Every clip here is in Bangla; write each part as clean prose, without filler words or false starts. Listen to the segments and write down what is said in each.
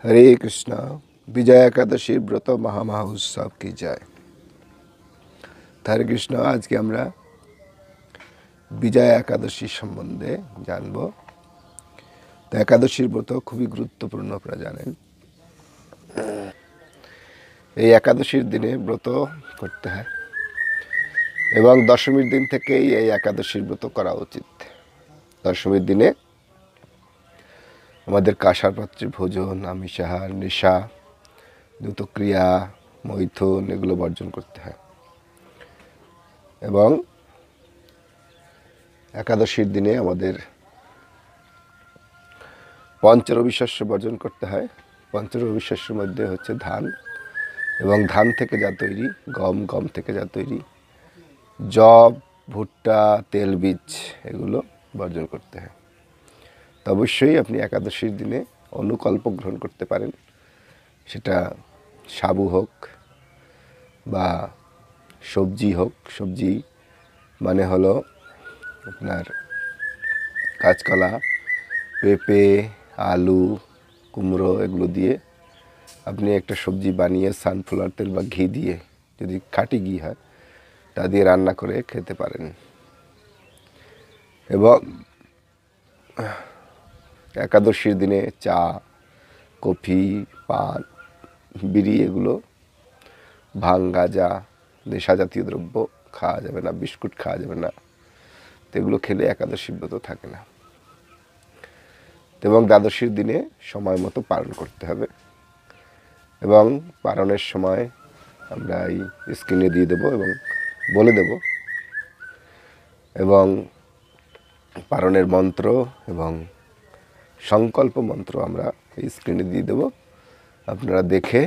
हरे कृष्णा। विजया एकादशी व्रत महामहोत्सव की जय। हरे कृष्ण। आज के আমরা বিজয়া একাদশী সম্বন্ধে জানব। তো একাদশীর ব্রত খুবই গুরুত্বপূর্ণ, আপনারা জানেন। এই একাদশীর দিনে ব্রত করতে হয় এবং দশমীর দিন থেকেই এই একাদশীর ব্রত করা উচিত। দশমীর দিনে আমাদের কাঁসার পাত্রে ভোজন, আমিষাহার, নেশা, দ্রুতক্রিয়া, মৈথুন এগুলো বর্জন করতে হয় এবং একাদশীর দিনে আমাদের পঞ্চরবি শস্য বর্জন করতে হয়। পঞ্চরবি শস্যের মধ্যে হচ্ছে ধান এবং ধান থেকে যা তৈরি, গম, গম থেকে যা তৈরি, জব, ভুট্টা, তেলবীজ এগুলো বর্জন করতে হয়। তো অবশ্যই আপনি একাদশীর দিনে অনুকল্প গ্রহণ করতে পারেন, সেটা সাবু হোক বা সবজি হোক। সবজি মানে হলো আপনার কাঁচকলা, পেঁপে, আলু, কুমড়ো এগুলো দিয়ে আপনি একটা সবজি বানিয়ে সানফ্লাওয়ার তেল বা ঘি দিয়ে, যদি খাঁটি ঘি হয়, তা দিয়ে রান্না করে খেতে পারেন। এবং একাদশীর দিনে চা, কফি, পান, বিড়ি এগুলো, ভাং, গাঁজা, নেশা জাতীয় দ্রব্য খাওয়া যাবে না, বিস্কুট খাওয়া যাবে না। তো এগুলো খেলে একাদশী ব্রত থাকে না। এবং দ্বাদশীর দিনে সময় মতো পালন করতে হবে এবং পালনের সময় আমরা এই স্ক্রিনে দিয়ে দেব এবং বলে দেব, এবং পালনের মন্ত্র এবং সংকল্প মন্ত্র আমরা এই স্ক্রিনে দিয়ে দেব। আপনারা দেখে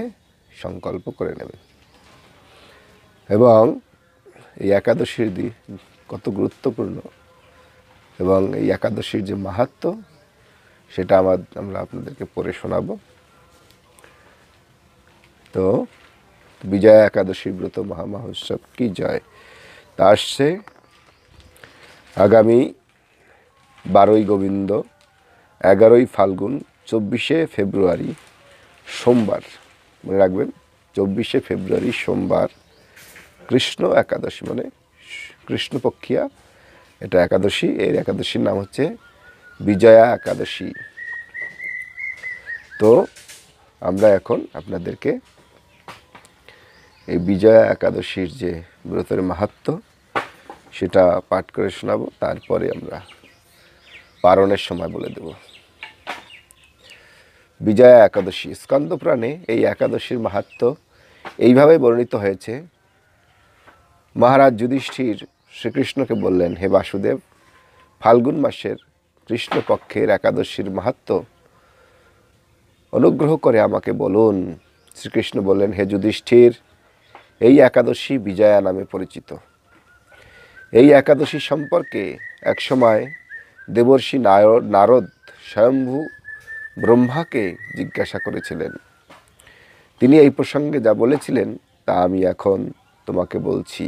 সংকল্প করে নেবেন। এবং এই একাদশীর দিন কত গুরুত্বপূর্ণ এবং এই একাদশীর যে মাহাত্ম্য, সেটা আমরা আপনাদেরকে পড়ে শোনাব। তো বিজয়া একাদশী ব্রত মহামহোৎসব কি জয়। তা আসছে আগামী 12ই গোবিন্দ, 11ই ফাল্গুন, 24শে ফেব্রুয়ারি সোমবার। মনে রাখবেন, 24শে ফেব্রুয়ারি সোমবার কৃষ্ণ একাদশী, মানে কৃষ্ণপক্ষিয়া এটা একাদশী। এর একাদশীর নাম হচ্ছে বিজয়া একাদশী। তো আমরা এখন আপনাদেরকে এই বিজয়া একাদশীর যে ব্রতের মাহাত্ম্য সেটা পাঠ করে শোনাবো। তারপরে আমরা পারণের সময় বলে দেব। বিজয়া একাদশী স্কন্দ পুরাণে এই একাদশীর মাহাত্ম্য এইভাবে বর্ণিত হয়েছে। মহারাজ যুধিষ্ঠির শ্রীকৃষ্ণকে বললেন, হে বাসুদেব, ফাল্গুন মাসের কৃষ্ণপক্ষের একাদশীর মাহাত্ম্য অনুগ্রহ করে আমাকে বলুন। শ্রীকৃষ্ণ বললেন, হে যুধিষ্ঠির, এই একাদশী বিজয়া নামে পরিচিত। এই একাদশী সম্পর্কে একসময় দেবর্ষি নারদ স্বয়ম্ভু ব্রহ্মাকে জিজ্ঞাসা করেছিলেন। তিনি এই প্রসঙ্গে যা বলেছিলেন তা আমি এখন তোমাকে বলছি।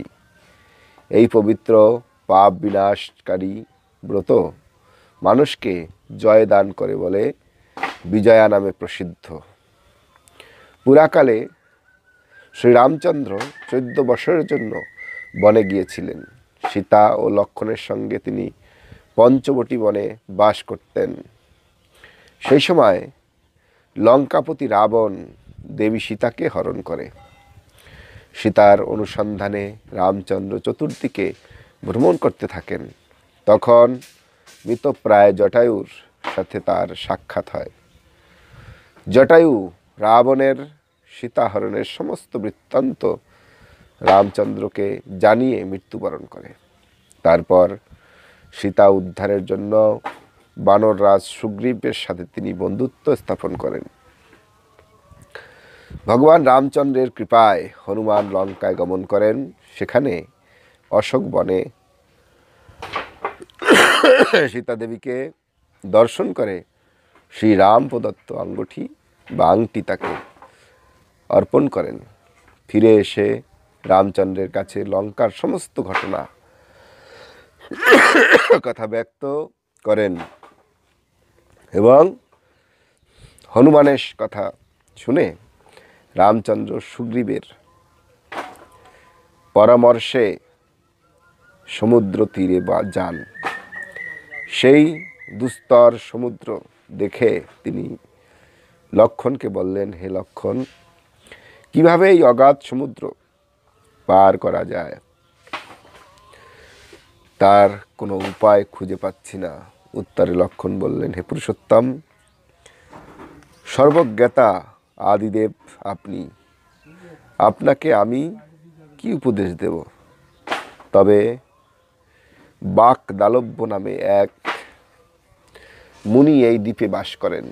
এই পবিত্র পাপ বিনাশকারী ব্রত মানুষকে জয় দান করে বলে বিজয়া নামে প্রসিদ্ধ। পুরাকালে শ্রীরামচন্দ্র 14 বছরের জন্য বনে গিয়েছিলেন। সীতা ও লক্ষ্মণের সঙ্গে তিনি পঞ্চবটী বনে বাস করতেন। সেই সময় লঙ্কাপতি রাবণ দেবী সীতাকে হরণ করে। সীতার অনুসন্ধানে রামচন্দ্র চতুর্দিকে ভ্রমণ করতে থাকেন। তখন মৃতপ্রায় জটায়ুর সাথে তার সাক্ষাৎ হয়। জটায়ু রাবণের সীতাহরণের সমস্ত বৃত্তান্ত রামচন্দ্রকে জানিয়ে মৃত্যুবরণ করে। তারপর সীতা উদ্ধারের জন্য বানররাজ সুগ্রীবের সাথে তিনি বন্ধুত্ব স্থাপন করেন। ভগবান রামচন্দ্রের কৃপায় হনুমান লঙ্কায় গমন করেন। সেখানে অশোক বনে সীতা দেবীকে দর্শন করে শ্রীরাম প্রদত্ত আঙ্গুঠি বা আংটি তাকে অর্পণ করেন। ফিরে এসে রামচন্দ্রের কাছে লঙ্কার সমস্ত ঘটনা কথা ব্যক্ত করেন এবং হনুমানের কথা শুনে রামচন্দ্র সুগ্রীবের পরামর্শে সমুদ্র তীরে যান। সেই দুস্তর সমুদ্র দেখে তিনি লক্ষ্মণকে বললেন, হে লক্ষ্মণ, কিভাবে এই অগাধ সমুদ্র পার করা যায় তার কোনো উপায় খুঁজে পাচ্ছি না। উত্তরে লক্ষ্মণ বললেন, হে পুরুষোত্তম, সর্বজ্ঞাতা আদিদেব আপনি, আপনাকে আমি কি উপদেশ দেব? তবে বাকদালব্য নামে এক মুনি এই দ্বীপে বাস করেন।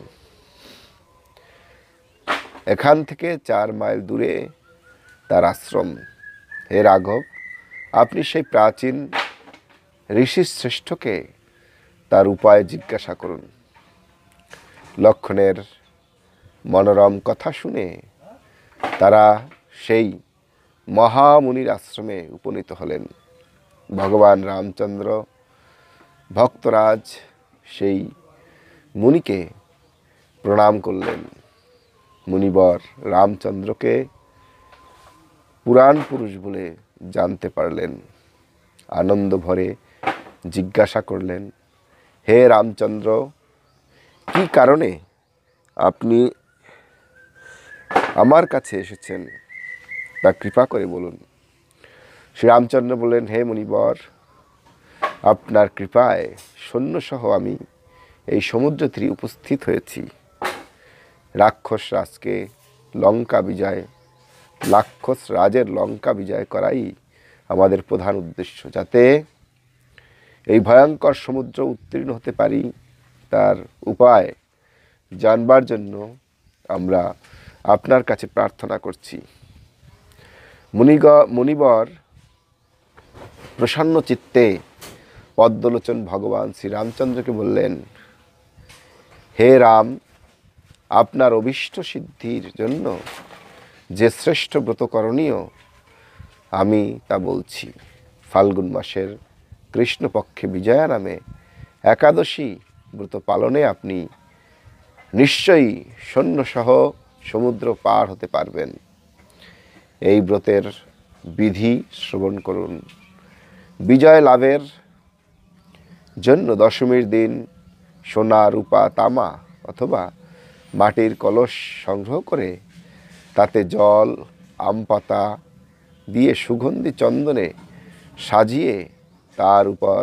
এখান থেকে 4 মাইল দূরে তার আশ্রম। হে রাঘব, আপনি সেই প্রাচীন ঋষি শ্রেষ্ঠকে তার উপায় জিজ্ঞাসা করুন। লক্ষ্মণের মনোরম কথা শুনে তারা সেই মহামুনির আশ্রমে উপনীত হলেন। ভগবান রামচন্দ্র ভক্তরাজ সেই মুনিকে প্রণাম করলেন। মুনিবর রামচন্দ্রকে পুরাণ পুরুষ বলে জানতে পারলেন। আনন্দ ভরে জিজ্ঞাসা করলেন, হে রামচন্দ্র, কি কারণে আপনি আমার কাছে এসেছেন তা কৃপা করে বলুন। শ্রী রামচন্দ্র বললেন, হে মুনিবর, আপনার কৃপায় সৈন্যসহ আমি এই সমুদ্র তীরে উপস্থিত হয়েছি। রাক্ষস রাজের লঙ্কা বিজয় করাই আমাদের প্রধান উদ্দেশ্য। যাতে এই ভয়ঙ্কর সমুদ্র উত্তীর্ণ হতে পারি তার উপায় জানবার জন্য আমরা আপনার কাছে প্রার্থনা করছি। মুনিবর প্রসন্ন চিত্তে পদ্মলোচন ভগবান শ্রী রামচন্দ্রকে বললেন, হে রাম, আপনার অভীষ্ট সিদ্ধির জন্য যে শ্রেষ্ঠ ব্রত করণীয় আমি তা বলছি। ফাল্গুন মাসের কৃষ্ণপক্ষে বিজয়া নামে একাদশী ব্রত পালনে আপনি নিশ্চয়ই সৈন্যসহ সমুদ্র পার হতে পারবেন। এই ব্রতের বিধি শ্রবণ করুন। বিজয় লাভের জন্য দশমীর দিন সোনা, রূপা, তামা অথবা মাটির কলস সংগ্রহ করে তাতে জল, আম পাতা দিয়ে সুগন্ধি চন্দনে সাজিয়ে তার উপর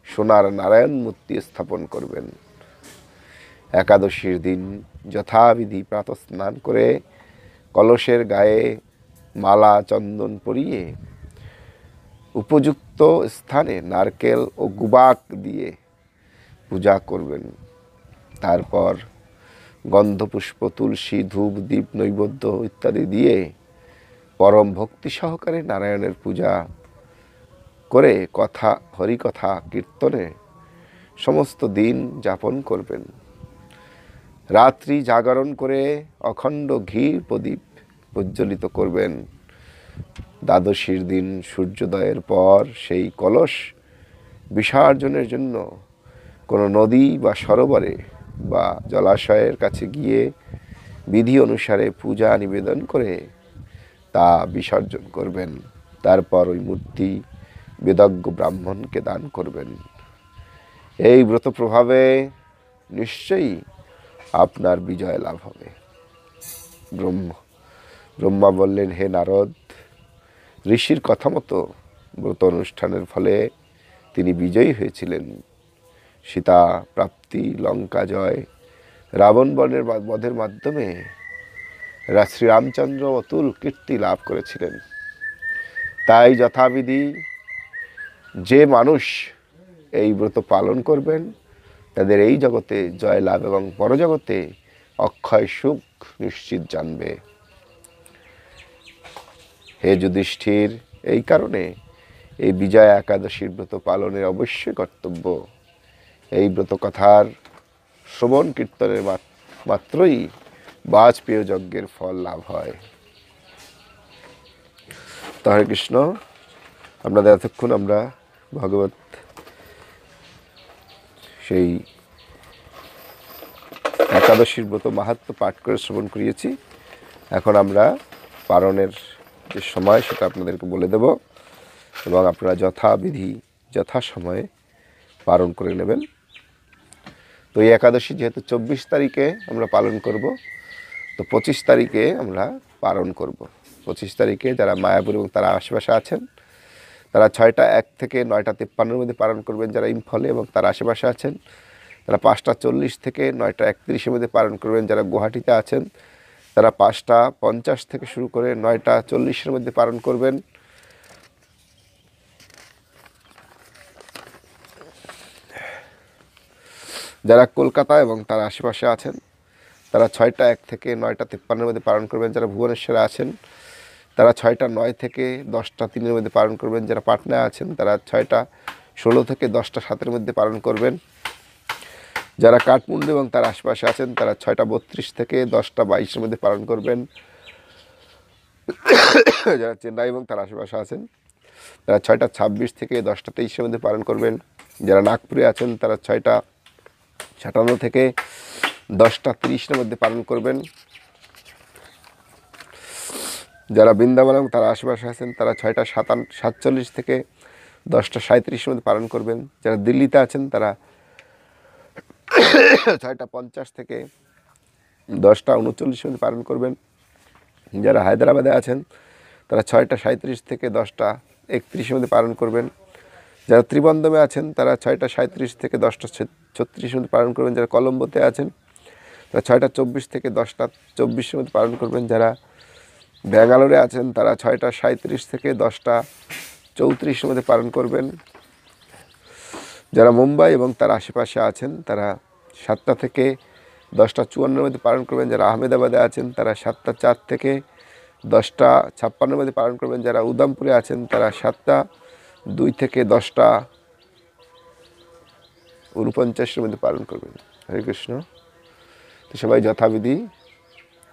সোনার নারায়ণ মূর্তি স্থাপন করবেন। একাদশীর দিন যথাবিধি প্রাতঃস্নান করে কলসের গায়ে মালা চন্দন পরিয়ে উপযুক্ত স্থানে নারকেল ও গুবাক দিয়ে পূজা করবেন। তারপর গন্ধপুষ্প, তুলসী, ধূপ, দীপ, নৈবেদ্য ইত্যাদি দিয়ে পরম ভক্তি সহকারে নারায়ণের পূজা করে হরিকথা কীর্তনে সমস্ত দিন যাপন করবেন। রাত্রি জাগরণ করে অখণ্ড ঘি প্রদীপ প্রজ্বলিত করবেন। দ্বাদশীর দিন সূর্যোদয়ের পর সেই কলস বিসর্জনের জন্য কোনো নদী বা সরোবরে বা জলাশয়ের কাছে গিয়ে বিধি অনুসারে পূজা নিবেদন করে তা বিসর্জন করবেন। তারপর ওই মূর্তি বেদজ্ঞ ব্রাহ্মণকে দান করবেন। এই ব্রত প্রভাবে নিশ্চয়ই আপনার বিজয় লাভ হবে। ব্রহ্মা বললেন, হে নারদ, ঋষির কথা মতো ব্রত অনুষ্ঠানের ফলে তিনি বিজয়ী হয়েছিলেন। সীতা প্রাপ্তি, লঙ্কা জয়, রাবণ বধের মাধ্যমে শ্রীরামচন্দ্র অতুল কীর্তি লাভ করেছিলেন। তাই যথাবিধি যে মানুষ এই ব্রত পালন করবেন তাদের এই জগতে জয় লাভ এবং পরজগতে অক্ষয় সুখ নিশ্চিত জানবে। হে যুধিষ্ঠির, এই কারণে এই বিজয়া একাদশীর ব্রত পালনের অবশ্যই কর্তব্য। এই ব্রত কথার শ্রবণ কীর্তনের মাত্রই বাজপেয় যজ্ঞের ফল লাভ হয়। তো হরে কৃষ্ণ, আপনাদের এতক্ষণ আমরা ভগবত সেই একাদশীর ব্রত মাহাত্ম্য পাঠ করে শ্রবণ করিয়েছি। এখন আমরা পালনের যে সময় সেটা আপনাদেরকে বলে দেব এবং আপনারা যথাবিধি যথাসময়ে পালন করে নেবেন। তো এই একাদশী যেহেতু 24 তারিখে আমরা পালন করব, তো 25 তারিখে আমরা পালন করব। 25 তারিখে যারা মায়াপুর এবং তারা আশেপাশে আছেন তারা 6টা 1 থেকে 9টা 53-এর মধ্যে পালন করবেন। যারা ইম্ফলে এবং তার আশেপাশে আছেন তারা 5টা 40 থেকে 9টা 31-এর মধ্যে পালন করবেন। যারা গুয়াহাটিতে আছেন তারা 5টা 50 থেকে শুরু করে 9টা 40-এর মধ্যে পালন করবেন। যারা কলকাতা এবং তার আশেপাশে আছেন তারা 6টা 1 থেকে 9টা 53-এর মধ্যে পালন করবেন। যারা ভুবনেশ্বরে আছেন তারা 6টা 9 থেকে 10টা 3-এর মধ্যে পালন করবেন। যারা পাটনায় আছেন তারা 6টা 16 থেকে 10টা 7-এর মধ্যে পালন করবেন। যারা কাঠমান্ডু এবং তার আশেপাশে আছেন তারা 6টা 32 থেকে 10টা 22-এর মধ্যে পালন করবেন। যারা চেন্নাই এবং তার আশেপাশে আছেন তারা 6টা 26 থেকে 10টা 23-এর মধ্যে পালন করবেন। যারা নাগপুরে আছেন তারা 6টা 57 থেকে 10টা 30-এর মধ্যে পালন করবেন। যারা বৃন্দাবন এবং তার আশেপাশে আছেন তারা 6টা 47 থেকে 10টা 37-এর মধ্যে পালন করবেন। যারা দিল্লিতে আছেন তারা 6টা 50 থেকে 10টা 39-এর মধ্যে পালন করবেন। যারা হায়দ্রাবাদে আছেন তারা 6টা 37 থেকে 10টা 31-এর মধ্যে পালন করবেন। যারা ত্রিবন্দমে আছেন তারা 6টা 37 থেকে 10টা 36-এর মধ্যে পালন করবেন। যারা কলম্বোতে আছেন তারা 6টা 24 থেকে 10টা 24-এর মধ্যে পালন করবেন। যারা ব্যাঙ্গালোরে আছেন তারা 6টা 37 থেকে 10টা 34-এর মধ্যে পালন করবেন। যারা মুম্বাই এবং তার আশেপাশে আছেন তারা 7টা থেকে 10টা 54-এর মধ্যে পালন করবেন। যারা আহমেদাবাদে আছেন তারা 7টা 4 থেকে 10টা 56-এর মধ্যে পালন করবেন। যারা উদামপুরে আছেন তারা 7টা 2 থেকে 10টা 49-এর মধ্যে পালন করবেন। হরে কৃষ্ণ। তো সবাই যথাবিধি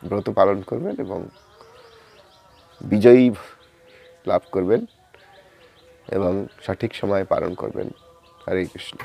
ব্রত পালন করবেন এবং বিজয়ী লাভ করবেন এবং সঠিক সময়ে পালন করবেন। হরে কৃষ্ণ।